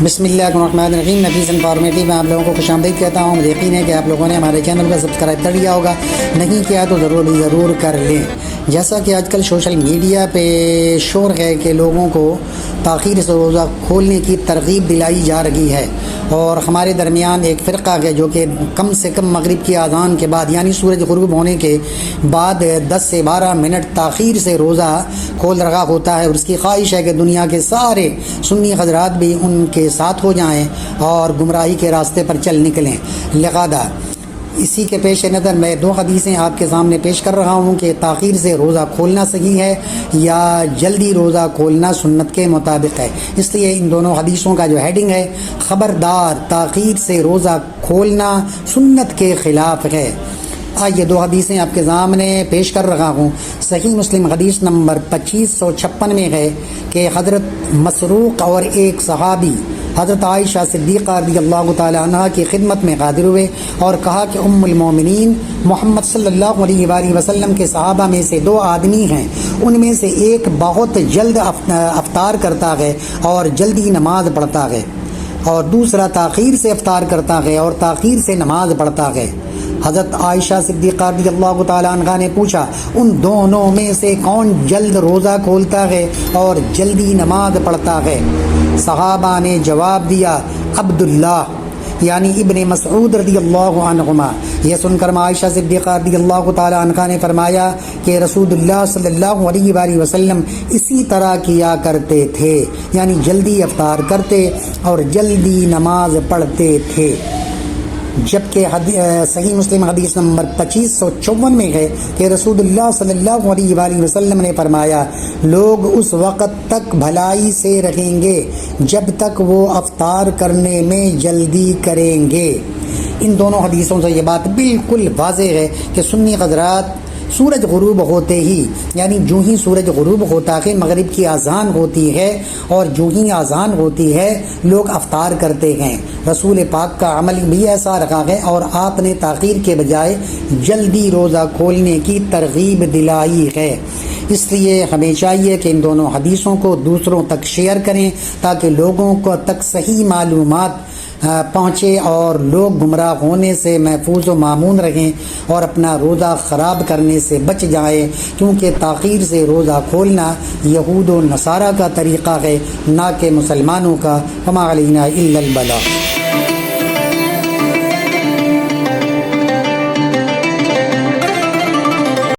بسم اللہ الرحمن الرحیم۔ نفیس انفارمیٹیو میں آپ لوگوں کو خوش آمدید کہتا ہوں۔ مجھے یقین ہے کہ آپ لوگوں نے ہمارے چینل کو سبسکرائب کر لیا ہوگا، نہیں کیا تو ضرور کر لیں۔ جیسا کہ آج کل سوشل میڈیا پہ شور ہے کہ لوگوں کو تاخیر سے روزہ کھولنے کی ترغیب دلائی جا رہی ہے، اور ہمارے درمیان ایک فرقہ ہے جو کہ کم سے کم مغرب کی اذان کے بعد یعنی سورج غروب ہونے کے بعد 10 سے 12 منٹ تاخیر سے روزہ کھول رہا ہوتا ہے، اور اس کی خواہش ہے کہ دنیا کے سارے سنی حضرات بھی ان کے ساتھ ہو جائیں اور گمراہی کے راستے پر چل نکلیں۔ لہذا اسی کے پیش نظر میں 2 حدیثیں آپ کے سامنے پیش کر رہا ہوں کہ تاخیر سے روزہ کھولنا صحیح ہے یا جلدی روزہ کھولنا سنت کے مطابق ہے۔ اس لیے ان دونوں حدیثوں کا جو ہیڈنگ ہے، خبردار تاخیر سے روزہ کھولنا سنت کے خلاف ہے۔ آئیے 2 حدیثیں آپ کے سامنے پیش کر رہا ہوں۔ صحیح مسلم حدیث نمبر 2556 میں ہے کہ حضرت مسروق اور ایک صحابی حضرت عائشہ صدیقہ رضی اللہ تعالی عنہ کی خدمت میں حاضر ہوئے اور کہا کہ ام المومنین محمد صلی اللہ علیہ وآلہ وسلم کے صحابہ میں سے 2 آدمی ہیں، ان میں سے ایک بہت جلد افطار کرتا ہے اور جلدی نماز پڑھتا ہے، اور دوسرا تاخیر سے افطار کرتا ہے اور تاخیر سے نماز پڑھتا ہے۔ حضرت عائشہ صدیقہ رضی اللہ تعالی عنہ نے پوچھا، ان دونوں میں سے کون جلد روزہ کھولتا ہے اور جلدی نماز پڑھتا ہے؟ صحابہ نے جواب دیا، عبداللہ یعنی ابن مسعود رضی اللہ عنہما۔ یہ سن کر عائشہ صدیقہ رضی اللہ تعالی عنہ نے فرمایا کہ رسول اللہ صلی اللہ علیہ وآلہ وسلم اسی طرح کیا کرتے تھے، یعنی جلدی افطار کرتے اور جلدی نماز پڑھتے تھے۔ جبکہ صحیح مسلم حدیث نمبر 2554 میں ہے کہ رسول اللہ صلی اللہ علیہ وآلہ وسلم نے فرمایا، لوگ اس وقت تک بھلائی سے رہیں گے جب تک وہ افطار کرنے میں جلدی کریں گے۔ ان دونوں حدیثوں سے یہ بات بالکل واضح ہے کہ سنی حضرات سورج غروب ہوتے ہی یعنی جو ہی سورج غروب ہوتا ہے مغرب کی اذان ہوتی ہے، اور جو ہی اذان ہوتی ہے لوگ افطار کرتے ہیں۔ رسول پاک کا عمل بھی ایسا رکھا ہے، اور آپ نے تاخیر کے بجائے جلدی روزہ کھولنے کی ترغیب دلائی ہے۔ اس لیے ہمیں چاہیے کہ ان دونوں حدیثوں کو دوسروں تک شیئر کریں تاکہ لوگوں کو تک صحیح معلومات پہنچے اور لوگ گمراہ ہونے سے محفوظ و مامون رہیں اور اپنا روزہ خراب کرنے سے بچ جائیں، کیونکہ تاخیر سے روزہ کھولنا یہود و نصارہ کا طریقہ ہے، نہ کہ مسلمانوں کا۔ وما علینا الا البلاغ۔